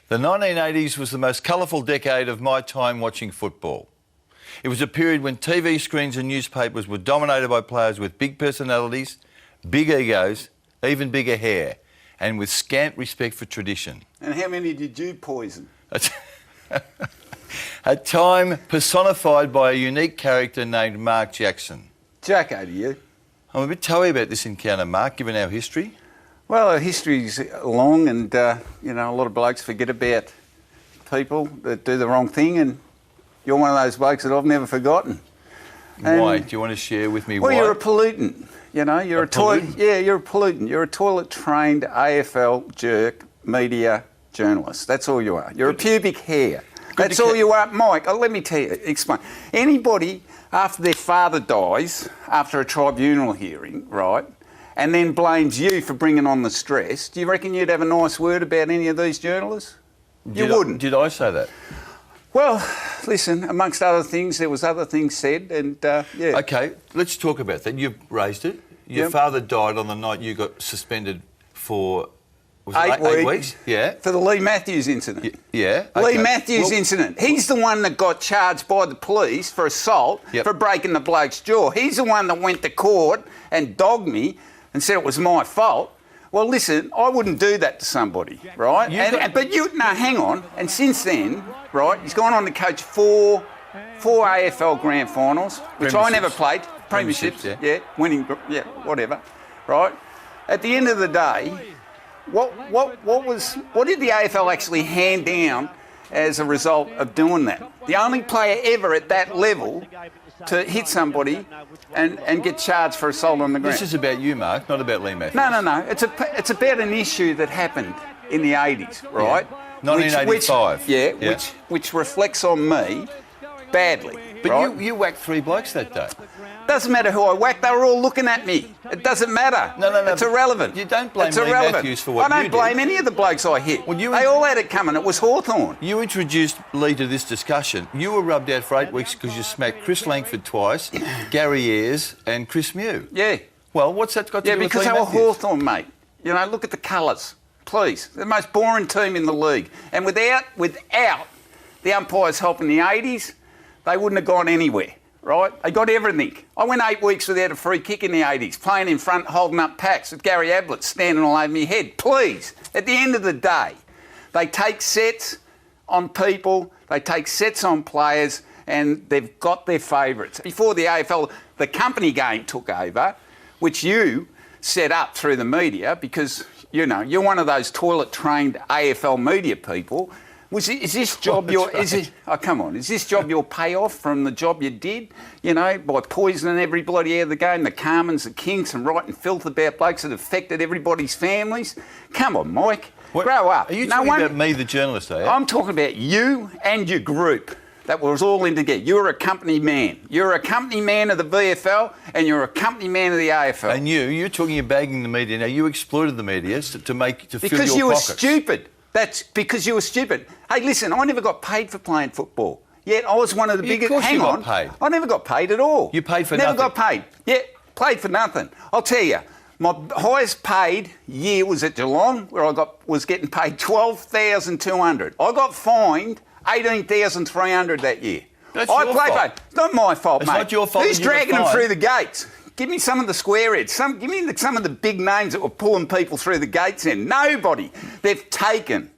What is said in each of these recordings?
The 1980s was the most colourful decade of my time watching football. It was a period when TV screens and newspapers were dominated by players with big personalities, big egos, even bigger hair, and with scant respect for tradition. And how many did you poison? A time personified by a unique character named Mark Jackson. Jacko, to you? I'm a bit toey about this encounter, Mark, given our history. Well, our history's long and, a lot of blokes forget about people that do the wrong thing, and you're one of those blokes that I've never forgotten. Why? Do you want to share with me why? Well, you're a pollutant. You're a pollutant? Yeah, you're a pollutant. You're a toilet-trained AFL jerk media journalist. That's all you are. You're a pubic hair. That's all you are. Mike, let me tell you, explain. Anybody, after their father dies, after a tribunal hearing, right, and then blames you for bringing on the stress, do you reckon you'd have a nice word about any of these journalists? You wouldn't. Did I say that? Well, listen, amongst other things, there was other things said, and yeah. OK, let's talk about that. You've raised it. Your father died on the night you got suspended for... Was it 8 weeks? Yeah. For the Lee Matthews incident. Yeah. Okay. Lee Matthews incident. He's the one that got charged by the police for assault for breaking the bloke's jaw. He's the one that went to court and dogged me and said it was my fault. Well, listen, I wouldn't do that to somebody, right? Hang on. And since then, right, he's gone on to coach four AFL grand finals, which I never played. Premierships, yeah, winning, yeah, whatever, right? At the end of the day, what did the AFL actually hand down as a result of doing that? The only player ever at that level to hit somebody and get charged for assault on the ground. This is about you, Mark, not about Lee Matthews. No. It's about an issue that happened in the 80s, right? Yeah. 1985. Which reflects on me badly. But right? you whacked 3 blokes that day. Doesn't matter who I whacked, they were all looking at me. It doesn't matter. No. It's irrelevant. You don't blame Lee Matthews for what you did. I don't blame any of the blokes I hit. Well, they all had it coming. It was Hawthorn. You introduced Lee to this discussion. You were rubbed out for 8 weeks because you smacked Chris Langford twice, Gary Ayres and Chris Mew. Yeah. Well, what's that got to do with Lee Matthews? Yeah, because they were Hawthorn, mate. Look at the colours. Please. They're the most boring team in the league. And without the umpires helping the 80s, they wouldn't have gone anywhere. Right? They got everything. I went 8 weeks without a free kick in the 80s, playing in front, holding up packs with Gary Ablett standing all over my head. Please, at the end of the day, they take sets on people, they take sets on players, and they've got their favourites. Before the AFL, the company game took over, which you set up through the media because, you're one of those toilet-trained AFL media people. Is this job is this job your payoff from the job you did, by poisoning everybody out of the game, the Carmens, the Kings, and writing filth about blokes that affected everybody's families? Come on, Mike, grow up. Are you talking about me, the journalist, are you? I'm talking about you and your group. That was all in together. You're a company man. You're a company man of the VFL and you're a company man of the AFL. And you're talking about bagging the media. Now, you exploited the media to fill your pockets. Because you were stupid. That's because you were stupid. Hey, listen, I never got paid for playing football. Yet I was one of the biggest... Of course you got paid. I never got paid at all. You paid for nothing? Never got paid. Yeah, played for nothing. I'll tell you, my highest paid year was at Geelong, where I was getting paid $12,200. I got fined $18,300 that year. That's your fault. It's not my fault, mate. It's not your fault. Who's dragging them through the gates? Give me some of the squareheads. Give me some of the big names that were pulling people through the gates in. Nobody. They've taken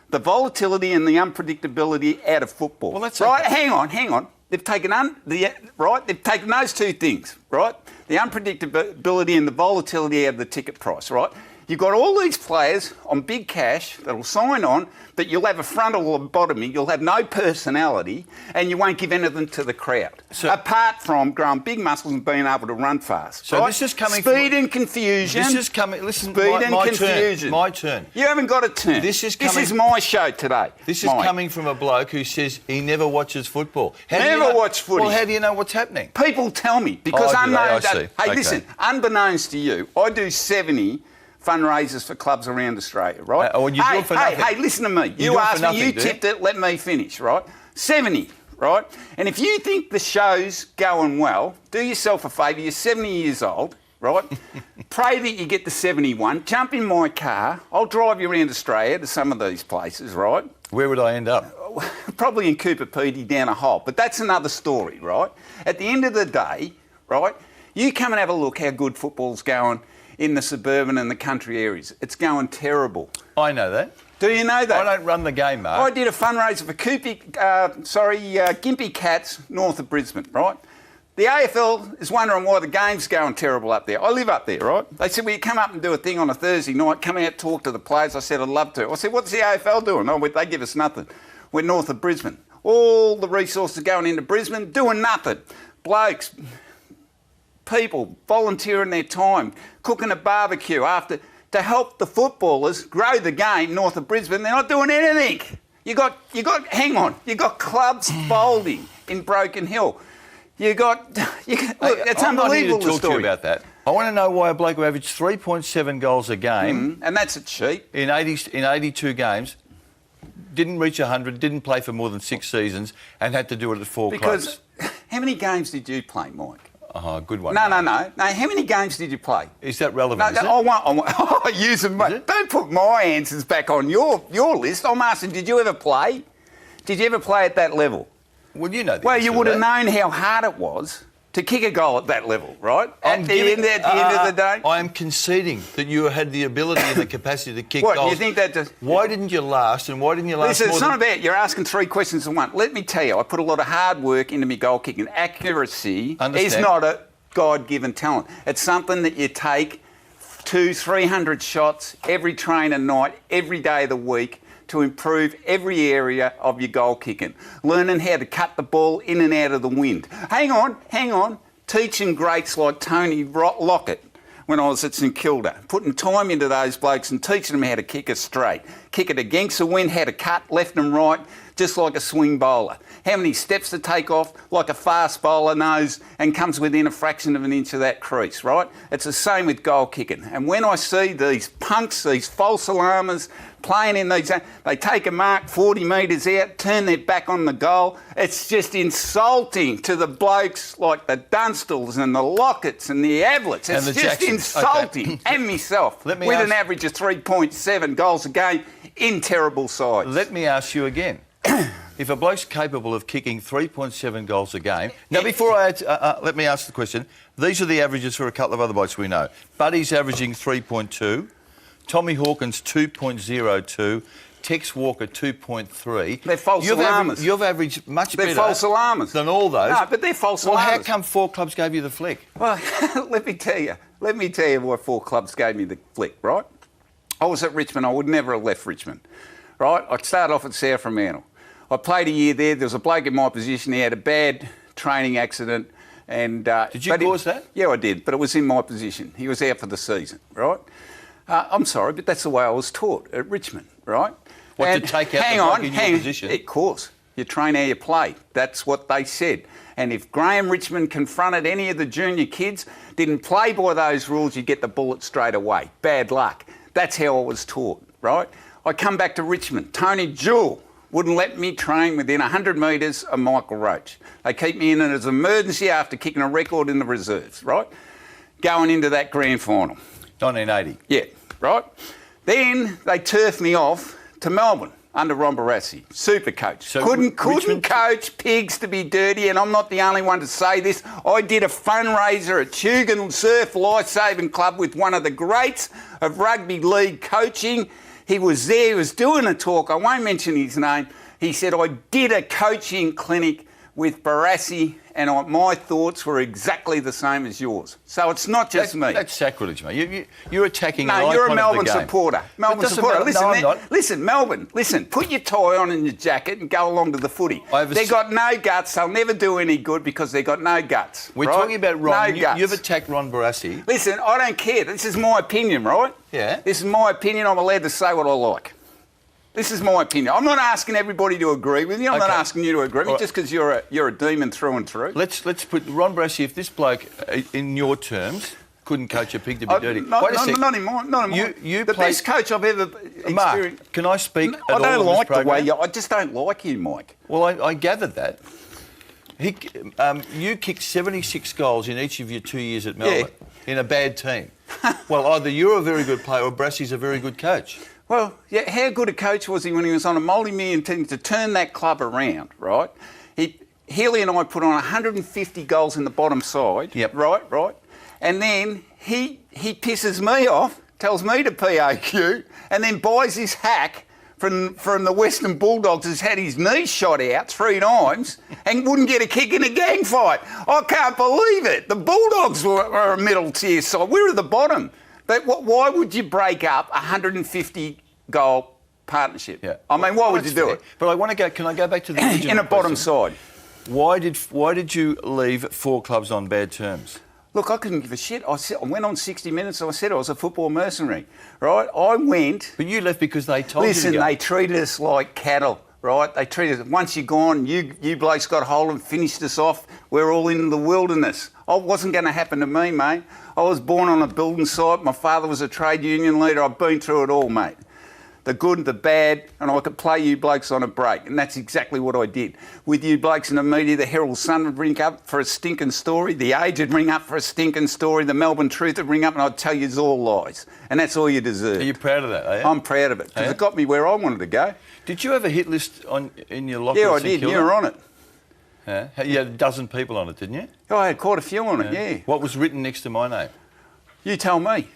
the volatility and the unpredictability out of football. Well, that's right. Hang on. They've taken They've taken those two things, right? The unpredictability and the volatility out of the ticket price, right? You've got all these players on big cash that'll sign on, but you'll have a frontal lobotomy, you'll have no personality, and you won't give anything to the crowd. So, apart from growing big muscles and being able to run fast. So this is coming Speed and confusion. This is coming... Listen, Speed and confusion. My turn. You haven't got a turn. This is my show today. This is coming from a bloke who says he never watches football. Never watch footy. Well, how do you know what's happening? People tell me, because I see. Hey, listen, unbeknownst to you, I do 70... fundraisers for clubs around Australia, right? Hey, listen to me. You asked me, you tipped it, let me finish, right? 70, right? And if you think the show's going well, do yourself a favour, you're 70 years old, right? Pray that you get the 71, jump in my car, I'll drive you around Australia to some of these places, right? Where would I end up? Probably in Cooper Pedy down a hole, but that's another story, right? At the end of the day, right, you come and have a look how good football's going in the suburban and the country areas. It's going terrible. I know that. Do you know that? I don't run the game, Mark. I did a fundraiser for Gympie Cats north of Brisbane, right? The AFL is wondering why the game's going terrible up there. I live up there, right? They said, will you come up and do a thing on a Thursday night, come out, talk to the players? I said, I'd love to. I said, what's the AFL doing? Oh, they give us nothing. We're north of Brisbane. All the resources going into Brisbane, doing nothing. Blokes, people volunteering their time, cooking a barbecue to help the footballers grow the game north of Brisbane. They're not doing anything. You got clubs folding in Broken Hill. Look, it's unbelievable. I need to the talk story. to you about that. I want to know why a bloke who averaged 3.7 goals a game, and that's a cheat, in 82 games, didn't reach 100, didn't play for more than 6 seasons, and had to do it at 4 clubs. Because how many games did you play, Mike? Oh, good one. No. How many games did you play? Is that relevant? No, I want use them. Don't put my answers back on your list. I'm asking, did you ever play? Did you ever play at that level? Well, you know. Well, you would have known how hard it was to kick a goal at that level, right? At the end of the day. I am conceding that you had the ability and the capacity to kick What, goals. you think that just... Why didn't you last, and why didn't you last Listen, more it's than... not about... You're asking 3 questions in one. Let me tell you, I put a lot of hard work into my goal kicking. Accuracy is not a God-given talent. It's something that you take 200-300 shots every training night, every day of the week, to improve every area of your goal kicking. Learning how to cut the ball in and out of the wind. Hang on. Teaching greats like Tony Lockett when I was at St Kilda. Putting time into those blokes and teaching them how to kick it straight. Kick it against the wind, how to cut left and right, just like a swing bowler. How many steps to take off, like a fast bowler knows, and comes within a fraction of an inch of that crease, right? It's the same with goal kicking. And when I see these punks, these false alarmers, playing in these, they take a mark 40 metres out, turn their back on the goal. It's just insulting to the blokes like the Dunstals and the Locketts and the Avlets. It's just Jacksons. insulting. Okay. And myself, with an average of 3.7 goals a game in terrible sides. Let me ask you again. If a bloke's capable of kicking 3.7 goals a game... Now, before I... let me ask the question. These are the averages for a couple of other blokes we know. Buddy's averaging 3.2. Tommy Hawkins, 2.02. Tex Walker, 2.3. They're false alarmers. You've averaged much better... They're false alarmers. ...than all those. No, but they're false alarmers. Well, how come 4 clubs gave you the flick? Well, let me tell you why 4 clubs gave me the flick, right? I was at Richmond. I would never have left Richmond, right? I started off at South Fremantle. I played a year there. There was a bloke in my position. He had a bad training accident. And did you cause that? Yeah, I did, but it was in my position. He was out for the season, right? I'm sorry, but that's the way I was taught at Richmond, right? To take out the bloke in your position? Of course. You train how you play. That's what they said. And if Graham Richmond confronted any of the junior kids, didn't play by those rules, you get the bullet straight away. Bad luck. That's how I was taught, right? I come back to Richmond. Tony Jewell wouldn't let me train within 100 metres of Michael Roach. They keep me in as an emergency after kicking a record in the reserves, right? Going into that grand final. 1980. Yeah, right? Then they turfed me off to Melbourne under Ron Barassi, super coach. So couldn't Richmond... coach pigs to be dirty, and I'm not the only one to say this. I did a fundraiser at Tugan Surf Lifesaving Club with one of the greats of rugby league coaching. He was there, he was doing a talk, I won't mention his name. He said, I did a coaching clinic with Barassi and my thoughts were exactly the same as yours. So it's not just me. That's sacrilege, mate. You're attacking an No, icon you're a Melbourne of the game. supporter. Melbourne supporter. Listen, no, I'm not. Listen, Melbourne, put your tie on and your jacket and go along to the footy. They've got no guts. They'll never do any good because they've got no guts. We're talking about Ron. No guts. You've attacked Ron Barassi. Listen, I don't care. This is my opinion, right? Yeah. This is my opinion. I'm allowed to say what I like. This is my opinion. I'm not asking everybody to agree with me. I'm not asking you to agree with me just because you're a demon through and through. Let's put Ron Barassi. If this bloke, in your terms, couldn't coach a pig to be dirty. Not in mine. The best coach I've ever experienced. Mark, can I speak? I don't like the way you. I just don't like you, Mike. Well, I gathered that. You kicked 76 goals in each of your 2 years at Melbourne in a bad team. Well, either you're a very good player or Brassey's a very good coach. Well, yeah, how good a coach was he when he was on a multi-million team to turn that club around, right? Healy and I put on 150 goals in the bottom side, right? And then he pisses me off, tells me to POQ, and then buys this hack from the Western Bulldogs who's had his knee shot out 3 times and wouldn't get a kick in a gang fight. I can't believe it. The Bulldogs were a middle tier side. We're at the bottom. But why would you break up a 150 goal partnership? Yeah. I mean, why would you do it? But I want to go. Can I go back to the original in a bottom question? side? Why did you leave 4 clubs on bad terms? Look, I couldn't give a shit. I went on 60 Minutes and I said I was a football mercenary, right? I went... But you left because they told you to go. Listen, they treated us like cattle, right? They treated us... Once you're gone, you blokes got hold and finished us off. We're all in the wilderness. It wasn't going to happen to me, mate. I was born on a building site. My father was a trade union leader. I've been through it all, mate. The good, the bad, and I could play you blokes on a break. And that's exactly what I did. With you blokes in the media, the Herald Sun would ring up for a stinking story. The Age would ring up for a stinking story. The Melbourne Truth would ring up and I'd tell you it's all lies. And that's all you deserve. Are you proud of that, are you? I'm proud of it, because it got me where I wanted to go. Did you have a hit list in your locker? Yeah, I did. You were on it. Yeah? You had a dozen people on it, didn't you? Oh, I had quite a few on it, yeah. What was written next to my name? You tell me.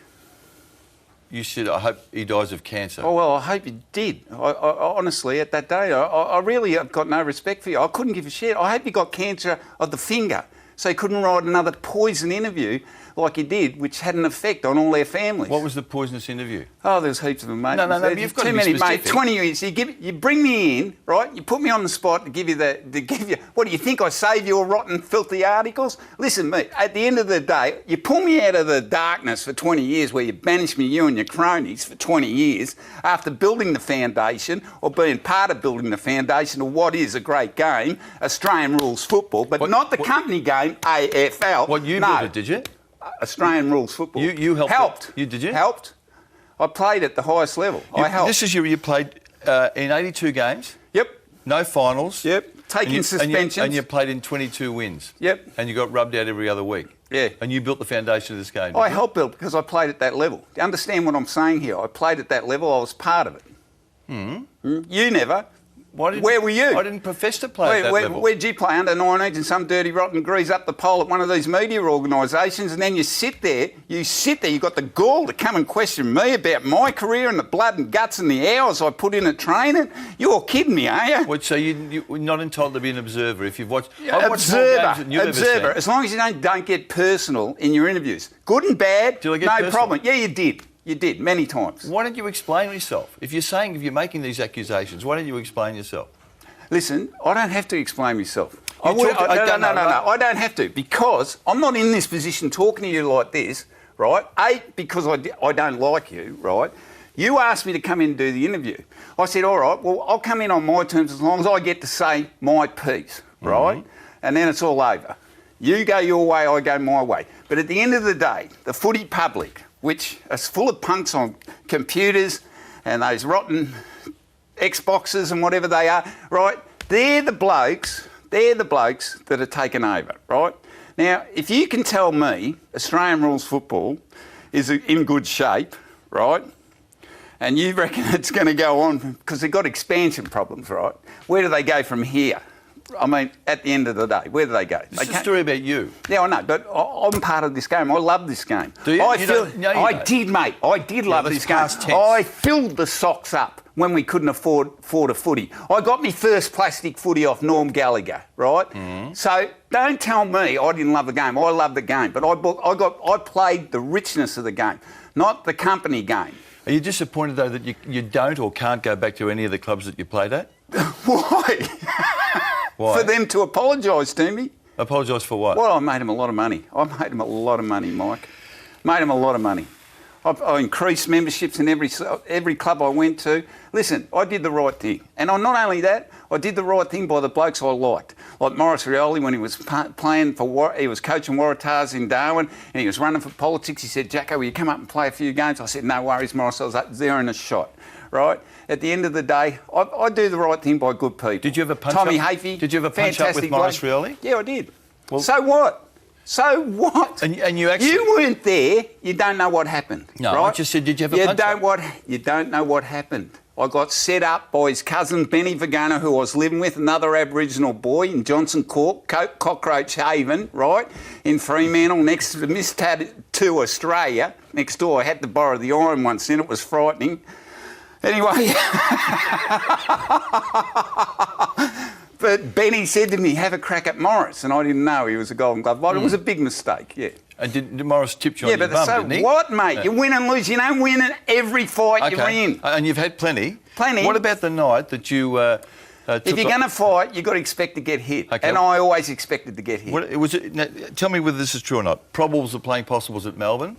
You said, I hope he dies of cancer. Oh, well, I hope he did. I honestly, at that day, I really have got no respect for you. I couldn't give a shit. I hope he got cancer of the finger, so he couldn't write another poison interview like he did, which had an effect on all their families. What was the poisonous interview? Oh, there's heaps of them, mate. No, you've got too to be many, specific. mate. 20 years. You bring me in, right? You put me on the spot to give you what do you think? I save your rotten, filthy articles? Listen, mate. At the end of the day, you pull me out of the darkness for 20 years, where you banished me, you and your cronies, for 20 years after building the foundation or being part of building the foundation of what is a great game, Australian rules football, but not the company game, AFL. What, you built it, did you? Australian rules football. You helped. Did you? Helped. I played at the highest level. I helped. This is you played in 82 games. Yep. No finals. Yep. Taking suspensions. And you played in 22 wins. Yep. And you got rubbed out every other week. Yeah. And you built the foundation of this game. I helped build because I played at that level. Do you understand what I'm saying here? I played at that level. I was part of it. You never. Where were you? I didn't profess to play at that level. Where'd you play? Under 19s in some dirty, rotten grease up the pole at one of these media organisations, and then you sit there, you've got the gall to come and question me about my career and the blood and guts and the hours I put in at training? You're kidding me, are you? So you're not entitled to be an observer if you've watched... Observer. As long as you don't get personal in your interviews. Good and bad, Did I get no personal? problem. Yeah, you did. You did, many times. Why don't you explain yourself? If you're making these accusations, why don't you explain yourself? Listen, I don't have to explain myself. No, I don't have to, because I'm not in this position talking to you like this, right? Because I don't like you, right? You asked me to come in and do the interview. I said, all right, well, I'll come in on my terms as long as I get to say my piece, right? And then it's all over. You go your way, I go my way. But at the end of the day, the footy public, which is full of punks on computers and those rotten Xboxes and whatever they are, right? They're the blokes that are taken over, right? Now, if you can tell me Australian rules football is in good shape, right, and you reckon it's going to go on because they've got expansion problems, right? Where do they go from here? I mean, at the end of the day, where do they go? It's a story about you. Yeah, I know, but I'm part of this game. I love this game. Do you? I did, mate. I did love this game. I filled the socks up when we couldn't afford a footy. I got my first plastic footy off Norm Gallagher, right? So don't tell me I didn't love the game. I loved the game, but I played the richness of the game, not the company game. Are you disappointed, though, that you don't or can't go back to any of the clubs that you played at? Why? Why? For them to apologise to me. Apologise for what? Well, I made them a lot of money. I made them a lot of money, Mike. Made them a lot of money. I increased memberships in every club I went to. Listen, I did the right thing. And not only that, I did the right thing by the blokes I liked. Like Maurice Rioli, when he was playing he was coaching Waratahs in Darwin and he was running for politics. He said, Jacko, will you come up and play a few games? I said, no worries, Maurice, I was up there in a shot. right? At the end of the day, I do the right thing by good people. Did you ever punch Tommy up? Hafey, Did you ever punch up with Maurice Rioli? Yeah, I did. Well, so what? So what? And you actually... You weren't there. You don't know what happened. No, right? I just said, did you ever punch up? You don't know what happened. I got set up by his cousin Benny Vagana, who I was living with, another Aboriginal boy in Johnson Court, Cockroach Haven, right, in Fremantle, next to Miss Tattoo Australia. Next door, I had to borrow the iron once in, it was frightening. Anyway, but Benny said to me, have a crack at Morris, and I didn't know he was a Golden Glove. But it was a big mistake, yeah. And did Morris tip you on your bum, but so didn't he? what, mate? Yeah. You win and lose. You don't win in every fight you're in. And you've had plenty. Plenty. What about the night that you if you're going to fight, you've got to expect to get hit. Okay. And I always expected to get hit. Now, tell me whether this is true or not. Probables are playing possibles at Melbourne.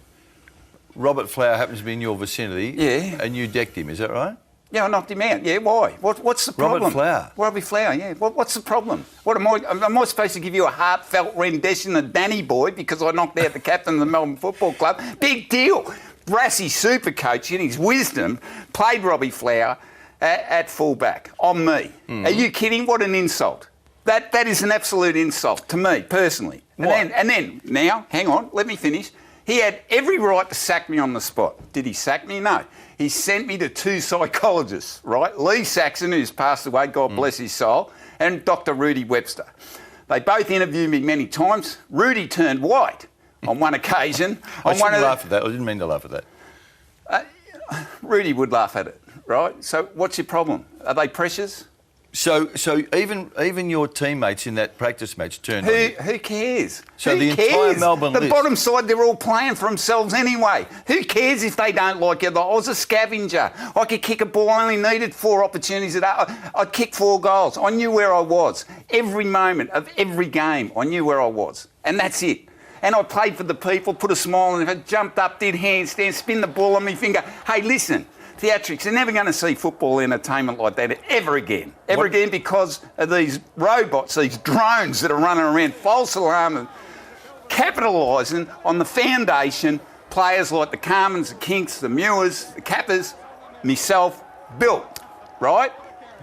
Robert Flower happens to be in your vicinity. Yeah. And you decked him, is that right? Yeah, I knocked him out. Yeah, why? What's the problem? Robert Flower. Robbie Flower, yeah. What's the problem? What am I supposed to give you a heartfelt rendition of Danny Boy because I knocked out the captain of the Melbourne Football Club? Big deal. Brassy super coach in his wisdom played Robbie Flower at fullback on me. Are you kidding? What an insult. That is an absolute insult to me personally. And then now, hang on, let me finish. He had every right to sack me on the spot. Did he sack me? No. He sent me to two psychologists, right? Lee Saxon, who's passed away, God bless his soul, and Dr. Rudy Webster. They both interviewed me many times. Rudy turned white on one occasion. I shouldn't laugh at that. I didn't mean to laugh at that. Rudy would laugh at it, right? So what's your problem? Are they pressures? So even your teammates in that practice match turned on you. Who cares? So Who the cares? entire Melbourne The list. bottom side, they're all playing for themselves anyway. Who cares if they don't like you? I was a scavenger. I could kick a ball. I only needed 4 opportunities a day. I'd kick 4 goals. I knew where I was. Every moment of every game, I knew where I was. And that's it. And I played for the people, put a smile on it, jumped up, did handstands, spin the ball on my finger. Hey, listen. Theatrics, they're never going to see football entertainment like that ever again. Ever again because of these robots, these drones that are running around, false alarm and capitalising on the foundation players like the Carmens, the Kinks, the Muirs, the Kappas, myself, built, right?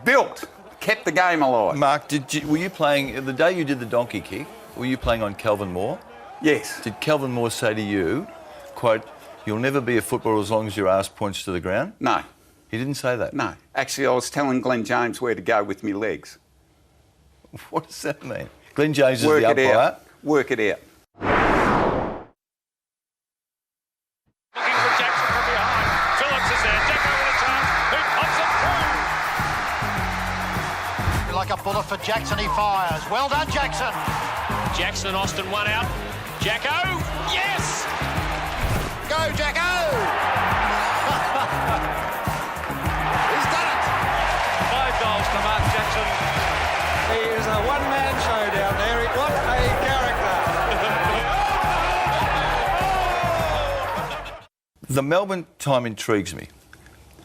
Built. Kept the game alive. Mark, were you playing, the day you did the donkey kick, were you playing on Kelvin Moore? Yes. Did Kelvin Moore say to you, quote, you'll never be a footballer as long as your ass points to the ground? No. He didn't say that? No. Actually, I was telling Glenn James where to go with my legs. What does that mean? Glenn James is Work the it umpire? out. Work it out. Looking for Jackson from behind. Phillips is there. Jacko with a chance. Who pops it through? Like a bullet for Jackson, he fires. Well done, Jackson. Jackson, Austin, one out. Jacko, yes! Go, Jacko! He's done it. 5 goals to Mark Jackson. He is a one-man show down there. What a character. The Melbourne time intrigues me.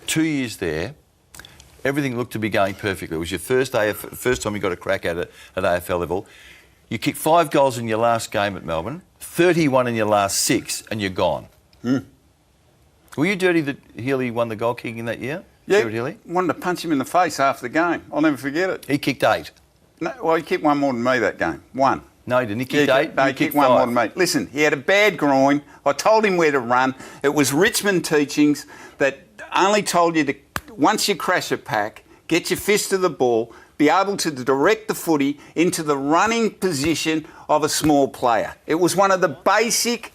2 years there, everything looked to be going perfectly. It was your first time you got a crack at it at AFL level. You kicked 5 goals in your last game at Melbourne, 31 in your last 6, and you're gone. Were you dirty that Healy won the goal kicking that year? Yeah, Stuart Healy? wanted to punch him in the face after the game. I'll never forget it. He kicked 8. No, well, he kicked one more than me that game. One. No, he didn't. He kicked 8. No, You he kicked one 5. more than me. Listen, he had a bad groin. I told him where to run. It was Richmond teachings that only told you to, once you crash a pack, get your fist to the ball, be able to direct the footy into the running position of a small player. It was one of the basic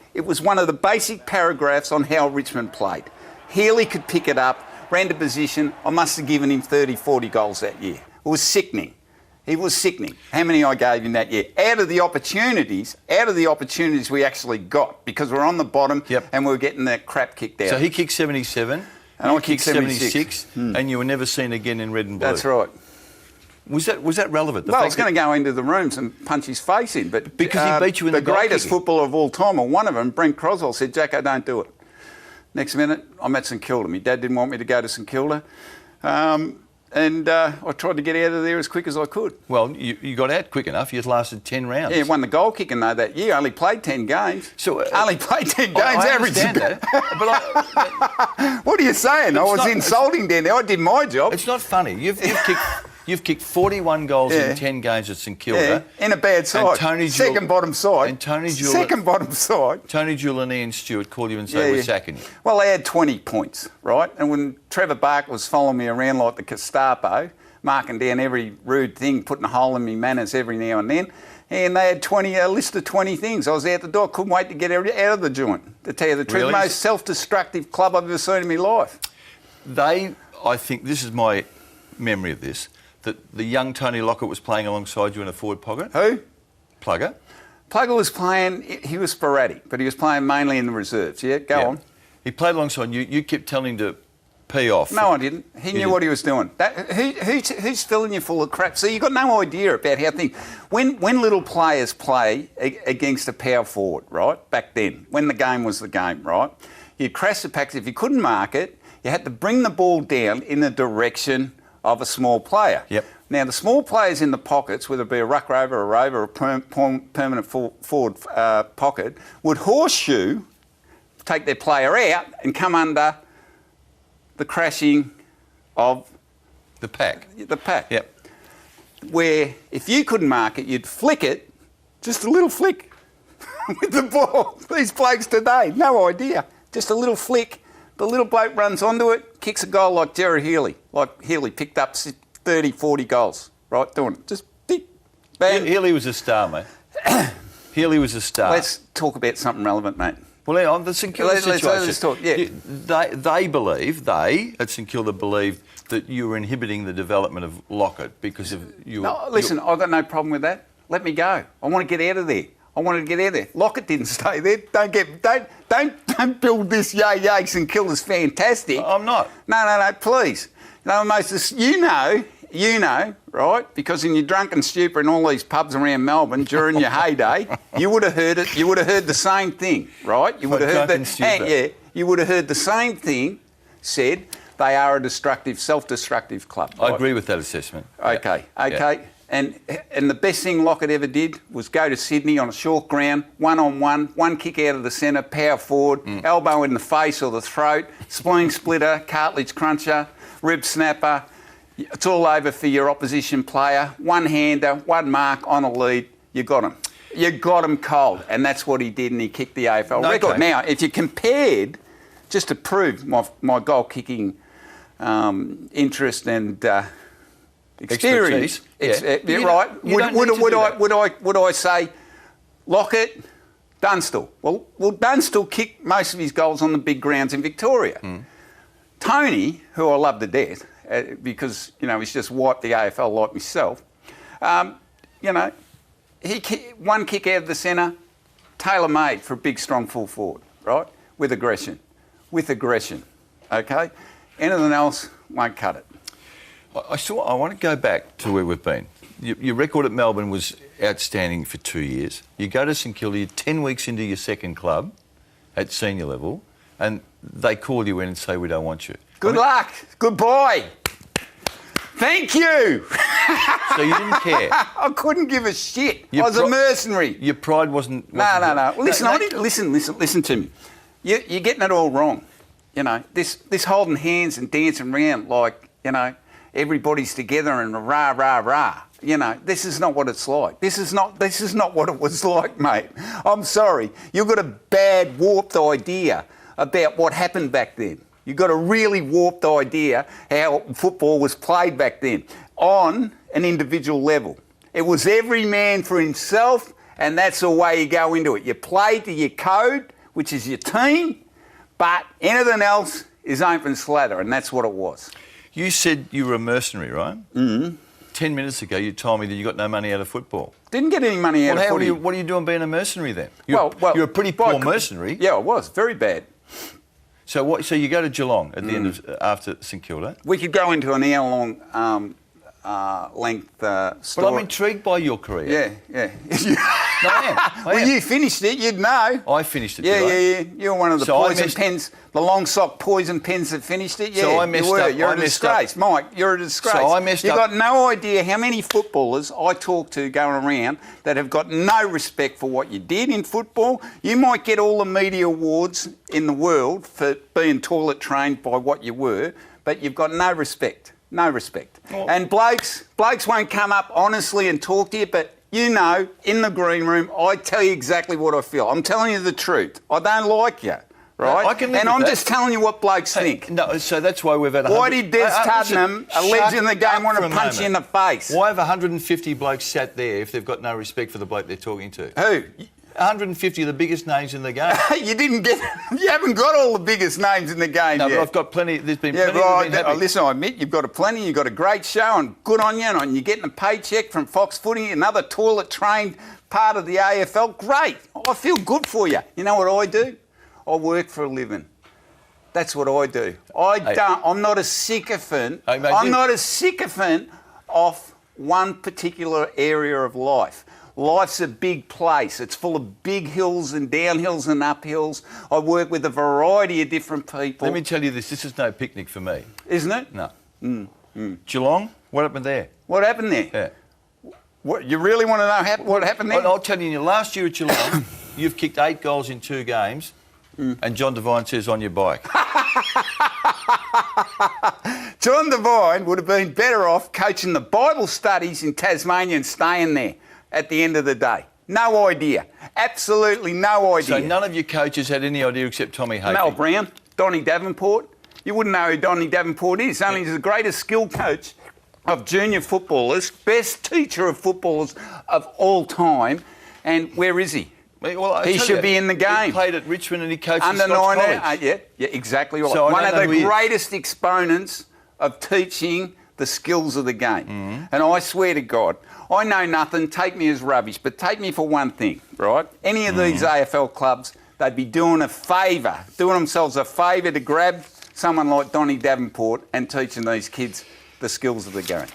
paragraphs on how Richmond played. Healy could pick it up, ran to position. I must have given him 30, 40 goals that year. It was sickening. It was sickening how many I gave him that year. Out of the opportunities we actually got because we're on the bottom and we were getting that crap kicked out. So he kicked 77, and you I kicked 76, and you were never seen again in red and blue. That's right. Was that relevant? I was going to go into the rooms and punch his face in, but because he beat you in the greatest kicking. footballer of all time, or one of them, Brent Croswell, said, Jacko, don't do it. Next minute, I'm at St Kilda. My dad didn't want me to go to St Kilda. And I tried to get out of there as quick as I could. Well, you got out quick enough. You lasted 10 rounds. Yeah, won the goal kicking though that year. Only played 10 games. So, only played 10 games. I Average. understand that. But What are you saying? I was not- insulting down there. I did my job. it's not funny. You've kicked 41 goals in 10 games at St Kilda. Yeah, in a bad side. Second bottom side. And Tony Jewell. Second bottom side. Tony Jewell and Ian Stewart call you and say, we're sacking you. Well, they had 20 points, right? And when Trevor Barker was following me around like the Gestapo, marking down every rude thing, putting a hole in me manners every now and then, and they had a list of 20 things. I was out the door, couldn't wait to get out of the joint, to tell you the truth. Really? Most self-destructive club I've ever seen in my life. I think this is my memory of this, that the young Tony Lockett was playing alongside you in a forward pocket. Who? Plugger. Plugger was playing, he was sporadic, but he was playing mainly in the reserves. Yeah, go on. He played alongside you. You kept telling him to pee off. No, I didn't. He knew what he was doing. Who's filling you full of crap? So you've got no idea about how things... When little players play against a power forward, right, back then, when the game was the game, right, you'd crash the packs. If you couldn't mark it, you had to bring the ball down in the direction of a small player. Yep. Now, the small players in the pockets, whether it be a ruck rover, a rover, or a permanent forward pocket, would horseshoe, take their player out and come under the crashing of The pack. the pack. Yep. Where if you couldn't mark it, you'd flick it, just a little flick with the ball. These blokes today, no idea. Just a little flick. The little bloke runs onto it, kicks a goal like Jared Healy. Like Healy picked up 30, 40 goals, right, doing it. Just big, bang. Healy was a star, mate. Healy was a star. Let's talk about something relevant, mate. Well, on the St Kilda situation, let's talk, yeah. They at St Kilda believe that you were inhibiting the development of Lockett because of you. No, listen, I've got no problem with that. Let me go. I want to get out of there. I wanted to get out of there. Lockett didn't stay there. Don't build this yay St Kilda's fantastic. I'm not. No, please. You know, right? Because in your drunken stupor in all these pubs around Melbourne during your heyday, you would have heard it. You would have heard the same thing, right? You would have heard that. You would have heard the same thing said. They are a self-destructive club. I agree with that assessment. Okay. Yeah. And the best thing Lockett ever did was go to Sydney on a short ground, one-on-one, one kick out of the centre, power forward, elbow in the face or the throat, spleen splitter, cartilage cruncher, rib snapper. It's all over for your opposition player. One-hander, one mark on a lead. You got him. You got him cold. And that's what he did, and he kicked the AFL record. Now, if you compared, just to prove my goal-kicking interest and... experience. Right. Would I say Lockett, Dunstall? Well, Dunstall kicked most of his goals on the big grounds in Victoria. Tony, who I love to death, because he's just wiped the AFL like myself. He one kick out of the centre, tailor-made for a big, strong full forward, right? With aggression. Okay. Anything else won't cut it. I want to go back to where we've been. Your record at Melbourne was outstanding for 2 years. You go to St Kilda, you're 10 weeks into your second club at senior level, and they call you in and say, we don't want you. Good luck. Goodbye. Thank you. So you didn't care? I couldn't give a shit. I was a mercenary. Your pride wasn't... No. Well, listen to me. You're getting it all wrong. This holding hands and dancing around like, everybody's together and rah, rah, rah. This is not what it's like. This is not what it was like, mate. I'm sorry. You've got a bad, warped idea about what happened back then. You've got a really warped idea how football was played back then on an individual level. It was every man for himself, and that's the way you go into it. You play to your code, which is your team, but anything else is open slather, and that's what it was. You said you were a mercenary, right? 10 minutes ago, you told me that you got no money out of football. Didn't get any money out of footy. What are you doing being a mercenary then? You're a pretty poor mercenary. Yeah, I was. Very bad. So you go to Geelong at the end of after St Kilda. We could go into an hour-long length But story. I'm intrigued by your career. Yeah. No, I am. Well, you finished it, you'd know. I finished it, Yeah, did I? You're one of the So I poison messed- pens, the long sock poison pens that finished it. Yeah, So I messed you were. up. You're I a messed up. disgrace, Mike. You're a disgrace. So I messed You've up. got no idea how many footballers I talk to going around that have got no respect for what you did in football. You might get all the media awards in the world for being toilet trained by what you were, but you've got no respect. No respect. And blokes won't come up honestly and talk to you, but you know, in the green room, I tell you exactly what I feel. I'm telling you the truth. I don't like you, right? I can live and with I'm that. just telling you what blokes think. No, so that's why we've had. Why did Des Tottenham, a legend of the game, want to punch you in the face? Why have 150 blokes sat there if they've got no respect for the bloke they're talking to? Who? 150 of the biggest names in the game. You haven't got all the biggest names in the game No, yet. but I've got plenty. There's been Yeah, plenty right. that have been happy. Listen, I admit you've got plenty. You've got a great show, and good on you. And you're getting a paycheck from Fox Footy, another toilet-trained part of the AFL. Great. I feel good for you. You know what I do? I work for a living. That's what I do. I'm not a sycophant. Hey, mate, I'm not a sycophant of one particular area of life. Life's a big place. It's full of big hills and downhills and uphills. I work with a variety of different people. Let me tell you this is no picnic for me. Isn't it? No. Geelong, what happened there? What happened there? Yeah. What, you really want to know what happened there? I'll tell you, last year at Geelong, you've kicked 8 goals in 2 games, and John Devine says on your bike. John Devine would have been better off coaching the Bible studies in Tasmania and staying there at the end of the day. No idea. Absolutely no idea. So none of your coaches had any idea except Tommy Hafey. Mel Brown, Donny Davenport. You wouldn't know who Donny Davenport is. Only he's the greatest skill coach of junior footballers, best teacher of footballers of all time. And where is he? Well, I He tell should you, be in the game. He played at Richmond and he coached Under at Scots 9, College. yeah, exactly right. So I One don't of know the who he is. greatest exponents of teaching the skills of the game. And I swear to God, I know nothing, take me as rubbish, but take me for one thing, right? Any of these AFL clubs, they'd be doing themselves a favour to grab someone like Donny Davenport and teaching these kids the skills of the game.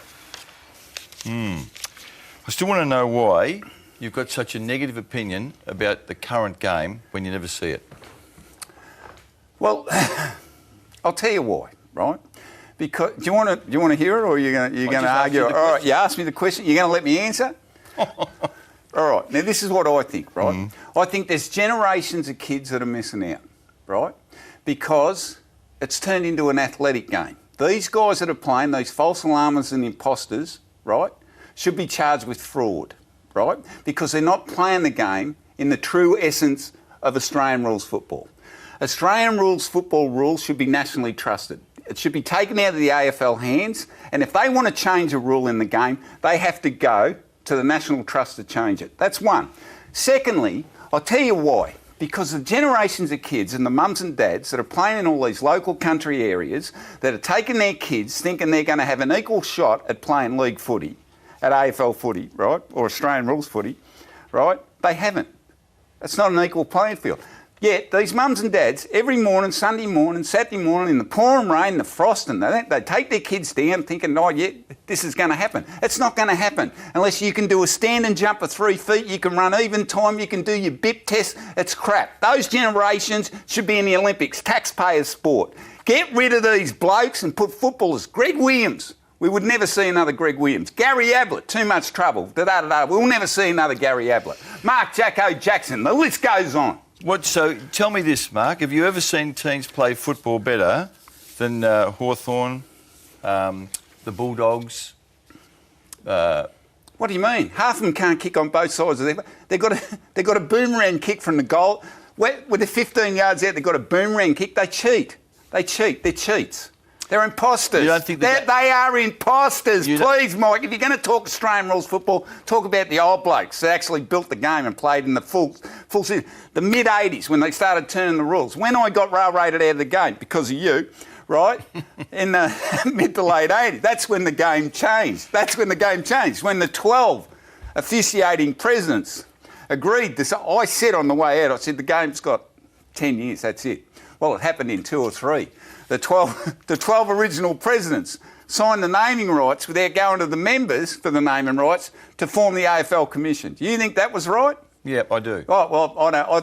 I still want to know why you've got such a negative opinion about the current game when you never see it. Well, I'll tell you why, right? Because do you want to hear it, or you're going to just asked argue? you the All right, question. you asked me the question. You're going to let me answer? All right. Now this is what I think, right? I think there's generations of kids that are missing out, right? Because it's turned into an athletic game. These guys that are playing, these false alarmers and imposters, right, should be charged with fraud, right? Because they're not playing the game in the true essence of Australian rules football. Australian rules football rules should be nationally trusted. It should be taken out of the AFL hands, and if they want to change a rule in the game, they have to go to the National Trust to change it. That's one. Secondly, I'll tell you why. Because the generations of kids and the mums and dads that are playing in all these local country areas that are taking their kids thinking they're going to have an equal shot at playing league footy, at AFL footy, right, or Australian rules footy, right, they haven't. It's not an equal playing field. Yet these mums and dads, every morning, Sunday morning, Saturday morning, in the pouring rain, the frost, and they take their kids down thinking, oh, yeah, this is going to happen. It's not going to happen unless you can do a stand and jump of 3 feet, you can run even time, you can do your BIP test. It's crap. Those generations should be in the Olympics, taxpayers' sport. Get rid of these blokes and put footballers. Greg Williams. We would never see another Greg Williams. Gary Ablett, too much trouble. We'll never see another Gary Ablett. Mark Jacko Jackson. The list goes on. So tell me this, Mark. Have you ever seen teams play football better than Hawthorn, the Bulldogs? What do you mean? Half of them can't kick on both sides of their... They've got a boomerang kick from the goal. With the 15 yards out, they've got a boomerang kick. They cheat. They're cheats. They're imposters. You don't think that they are imposters. You don't- Please, Mike, if you're going to talk Australian rules football, talk about the old blokes that actually built the game and played in the full season. The mid-'80s when they started turning the rules. When I got railroaded out of the game because of you, right, in the mid to late 80s, that's when the game changed. When the 12 officiating presidents agreed. I said on the way out, I said, the game's got 10 years, that's it. Well, it happened in 2 or 3. The 12 original presidents signed the naming rights without going to the members for the naming rights to form the AFL Commission. Do you think that was right? Yep, I do. Oh, well, I know.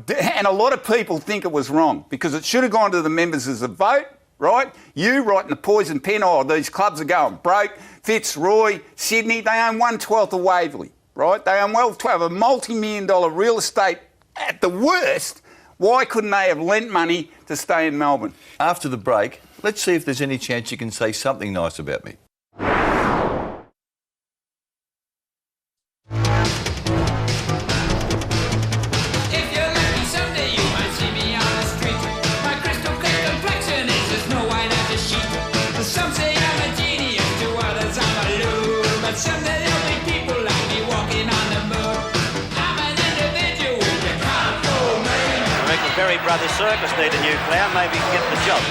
And a lot of people think it was wrong because it should have gone to the members as a vote, right? You writing the poison pen, oh, these clubs are going broke. Fitzroy, Sydney, they own 1/12 of Waverley, right? They own 1/12 of multi-million-dollar real estate at the worst. Why couldn't they have lent money to stay in Melbourne? After the break, let's see if there's any chance you can say something nice about me. Brothers Circus need a new clown, maybe you can get the job.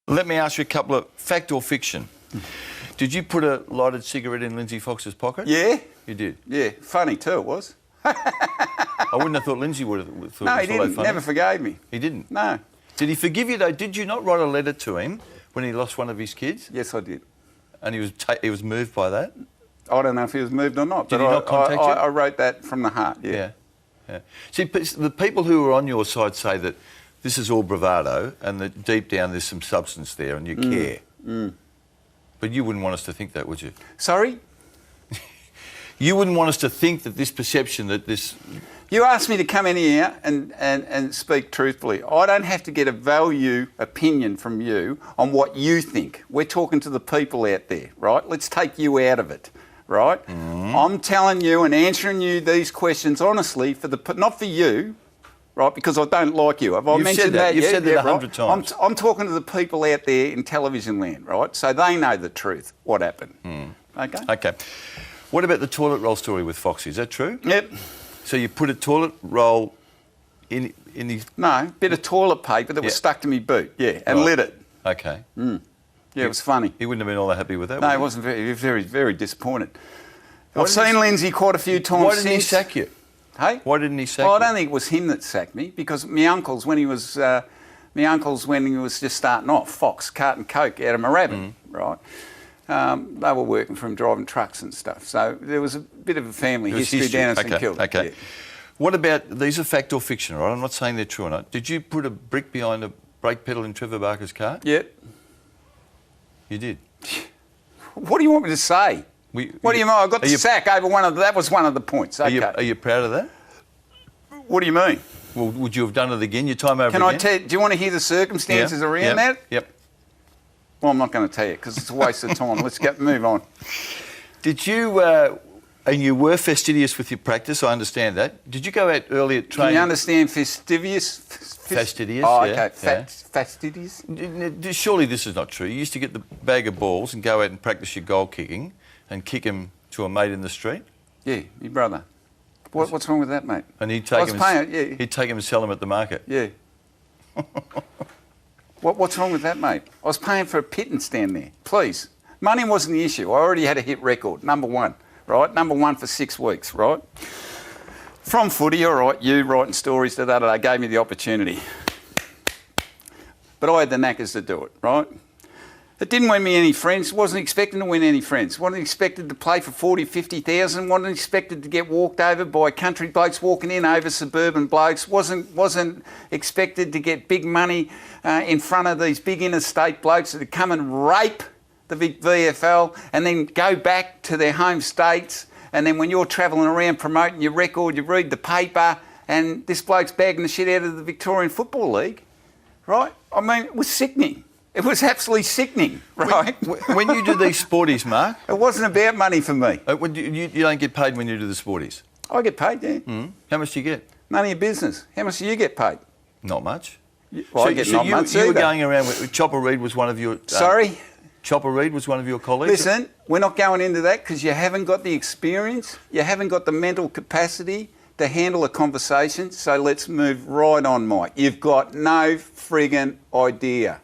Let me ask you a couple of fact or fiction. Did you put a lighted cigarette in Lindsay Fox's pocket? Yeah. You did? Yeah, funny too it was. I wouldn't have thought Lindsay would have thought No, it he was didn't. all that funny. Never forgave me. He didn't? No. Did he forgive you though? Did you not write a letter to him when he lost one of his kids? Yes, I did. And he was moved by that? I don't know if he was moved or not. Did but he not contact you? I wrote that from the heart, yeah. Yeah. See, the people who are on your side say that this is all bravado and that deep down there's some substance there and you care. But you wouldn't want us to think that, would you? Sorry? You wouldn't want us to think that this perception that this... You asked me to come in here and speak truthfully. I don't have to get a value opinion from you on what you think. We're talking to the people out there, right? Let's take you out of it, right? I'm telling you and answering you these questions honestly, not for you, right, because I don't like you. Have I You've mentioned said that. You've yet? said that Yeah, 100 right? times. I'm talking to the people out there in television land, right? So they know the truth, what happened. Okay? Okay. What about the toilet roll story with Foxy? Is that true? Yep. So you put a toilet roll in his... No, bit of toilet paper that was stuck to me boot, yeah, and Right. lit it. Okay. Yeah, it was funny. He wouldn't have been all that happy with that, No, would he he? wasn't very, he was very, very disappointed. Why I've didn't seen he- Lindsay quite a few times Why didn't he since. sack you? Hey? Why didn't he sack Well, I you? don't think it was him that sacked me because my uncles, when he was just starting off, Fox, Cart and Coke out of Moorabbin, right? They were working for him driving trucks and stuff. So there was a bit of a family It was history down in St Okay, Kilda. okay. Yeah. What about, these are fact or fiction, right? I'm not saying they're true or not. Did you put a brick behind a brake pedal in Trevor Barker's car? Yep. You did. What do you want me to say? What do you mean? I got the sack over that was one of the points. Okay. Are you proud of that? What do you mean? Well, would you have done it again? Your time over Can again? I tell? Do you want to hear the circumstances around that? Yep. Well, I'm not going to tell you because it's a waste of time. Let's move on. Did you, and you were fastidious with your practice, I understand that. Did you go out early at training? Can you understand fastidious? Fastidious, Oh, yeah, okay. yeah. Fastidious? Surely this is not true. You used to get the bag of balls and go out and practice your goal kicking and kick them to a mate in the street? Yeah, your brother. What's wrong with that, mate? And he'd I take was them, paying, he'd take them and sell them at the market? Yeah. What's wrong with that, mate? I was paying for a pit and stand there. Please. Money wasn't the issue. I already had a hit record, number one, right? Number one for 6 weeks, right? From footy, all right, you writing stories, gave me the opportunity. But I had the knackers to do it, right? It didn't win me any friends. Wasn't expecting to win any friends. Wasn't expected to play for 40, 50,000. Wasn't expected to get walked over by country blokes walking in over suburban blokes. Wasn't expected to get big money in front of these big interstate blokes that would come and rape the VFL and then go back to their home states. And then when you're travelling around promoting your record, you read the paper and this bloke's bagging the shit out of the Victorian Football League, right? I mean, it was sickening. It was absolutely sickening, right? When you do these sporties, Mark... It wasn't about money for me. You don't get paid when you do the sporties? I get paid, yeah. How much do you get? None of your business. How much do you get paid? Not much. Well, I get not much you were either. going around with... Chopper Reid was one of your... Sorry? Chopper Reid was one of your colleagues? Listen, we're not going into that because you haven't got the experience, you haven't got the mental capacity to handle a conversation, so let's move right on, Mike. You've got no friggin' idea.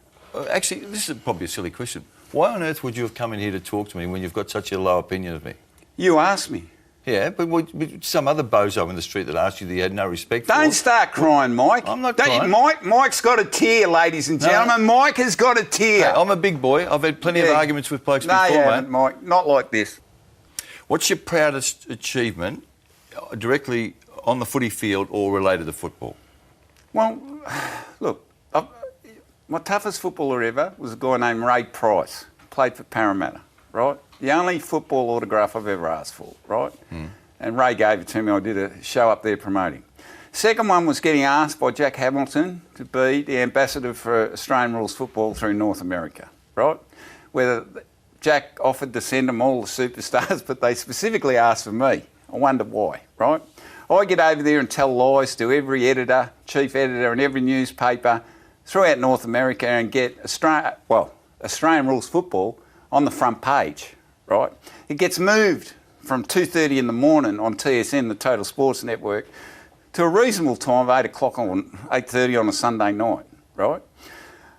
Actually, this is probably a silly question. Why on earth would you have come in here to talk to me when you've got such a low opinion of me? You asked me. Yeah, but some other bozo in the street that asked you that you had no respect for. Don't start crying, Mike. I'm not Don't you- crying. Mike's got a tear, ladies and gentlemen. Mike has got a tear. Hey, I'm a big boy. I've had plenty of Yeah. arguments with blokes No, before, you mate. haven't, Mike. Not like this. What's your proudest achievement directly on the footy field or related to football? Well, look, my toughest footballer ever was a guy named Ray Price. Played for Parramatta, right? The only football autograph I've ever asked for, right? And Ray gave it to me. I did a show up there promoting. Second one was getting asked by Jack Hamilton to be the ambassador for Australian rules football through North America, right? Whether Jack offered to send them all the superstars, but they specifically asked for me. I wonder why, right? I get over there and tell lies to every editor, chief editor in every newspaper throughout North America and get Australian rules football on the front page, right? It gets moved from 2:30 in the morning on TSN, the Total Sports Network, to a reasonable time of 8:30 on a Sunday night, right?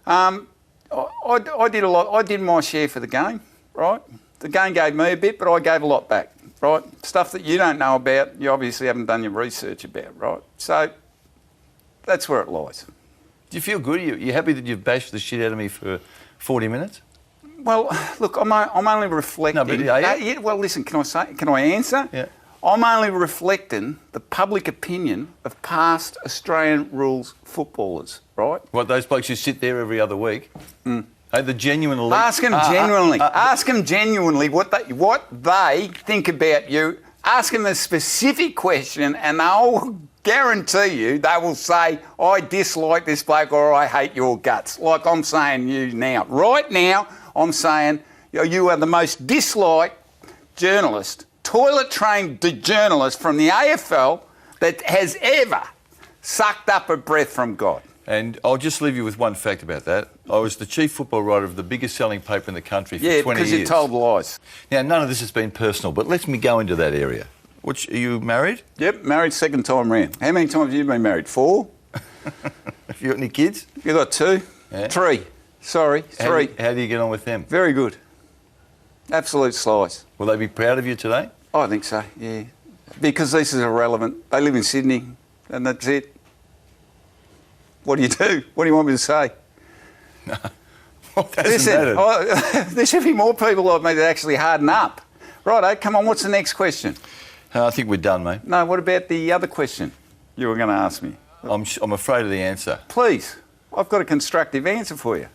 I did a lot. I did my share for the game, right? The game gave me a bit, but I gave a lot back, right? Stuff that you don't know about, you obviously haven't done your research about, right? So that's where it lies. Do you feel good? Are you happy that you've bashed the shit out of me for 40 minutes? Well, look, I'm only reflecting. No, but are you? Yeah, well, listen, can I answer? Yeah. I'm only reflecting the public opinion of past Australian rules footballers, right? What, those blokes who sit there every other week? Hey, the genuine elite. Ask them genuinely. Ask them genuinely what they think about you. Ask them a specific question, and I'll guarantee you they will say, "I dislike this bloke," or "I hate your guts." Like I'm saying you now. Right now, I'm saying you are the most disliked journalist, toilet-trained journalist from the AFL that has ever sucked up a breath from God. And I'll just leave you with one fact about that. I was the chief football writer of the biggest selling paper in the country for 20 years. Yeah, because you told lies. Now, none of this has been personal, but let me go into that area. Are you married? Yep, married second time round. How many times have you been married? 4? Have you got any kids? You got 2? Yeah. 3. Sorry, 3. How do you get on with them? Very good. Absolute slice. Will they be proud of you today? I think so, yeah. Because this is irrelevant. They live in Sydney, and that's it. What do you do? What do you want me to say? Well, that Listen, doesn't matter. there should be more people like me that actually harden up. Righto, come on, what's the next question? I think we're done, mate. No, what about the other question you were going to ask me? I'm afraid of the answer. Please, I've got a constructive answer for you.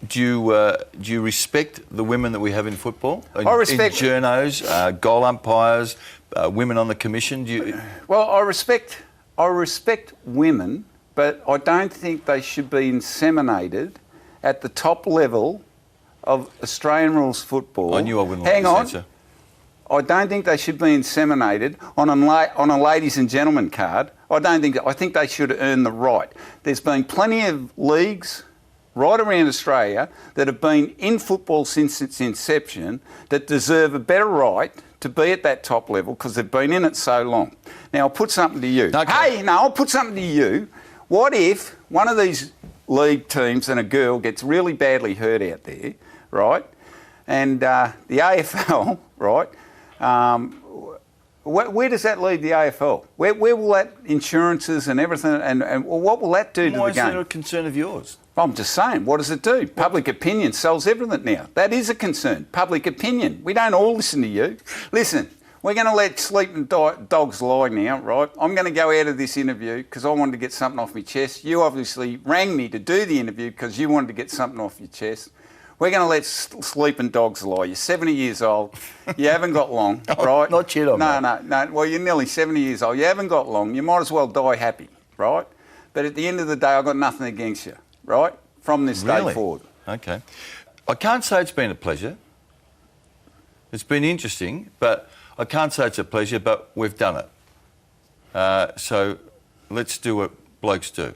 Do you respect the women that we have in football? I respect... In journos, goal umpires, women on the commission? Well, I respect women, but I don't think they should be inseminated at the top level of Australian rules football. I knew I wouldn't Hang like on. this answer. I don't think they should be inseminated on a ladies and gentlemen card. I think they should earn the right. There's been plenty of leagues right around Australia that have been in football since its inception that deserve a better right to be at that top level because they've been in it so long. Now, I'll put something to you. Okay. I'll put something to you. What if one of these league teams and a girl gets really badly hurt out there, right? And the AFL, right? Where does that leave the AFL? Where will that insurances and everything and what will that do to the game? Why is that a concern of yours? I'm just saying, what does it do? Public opinion sells everything now. That is a concern. Public opinion. We don't all listen to you. Listen, we're going to let sleeping dogs lie now, right? I'm going to go out of this interview because I wanted to get something off my chest. You obviously rang me to do the interview because you wanted to get something off your chest. We're going to let sleeping dogs lie. You're 70 years old. You haven't got long, right? Not yet, No. Well, you're nearly 70 years old. You haven't got long. You might as well die happy, right? But at the end of the day, I've got nothing against you, right? From this day forward. Okay. I can't say it's been a pleasure. It's been interesting, but I can't say it's a pleasure, but we've done it. So let's do what blokes do.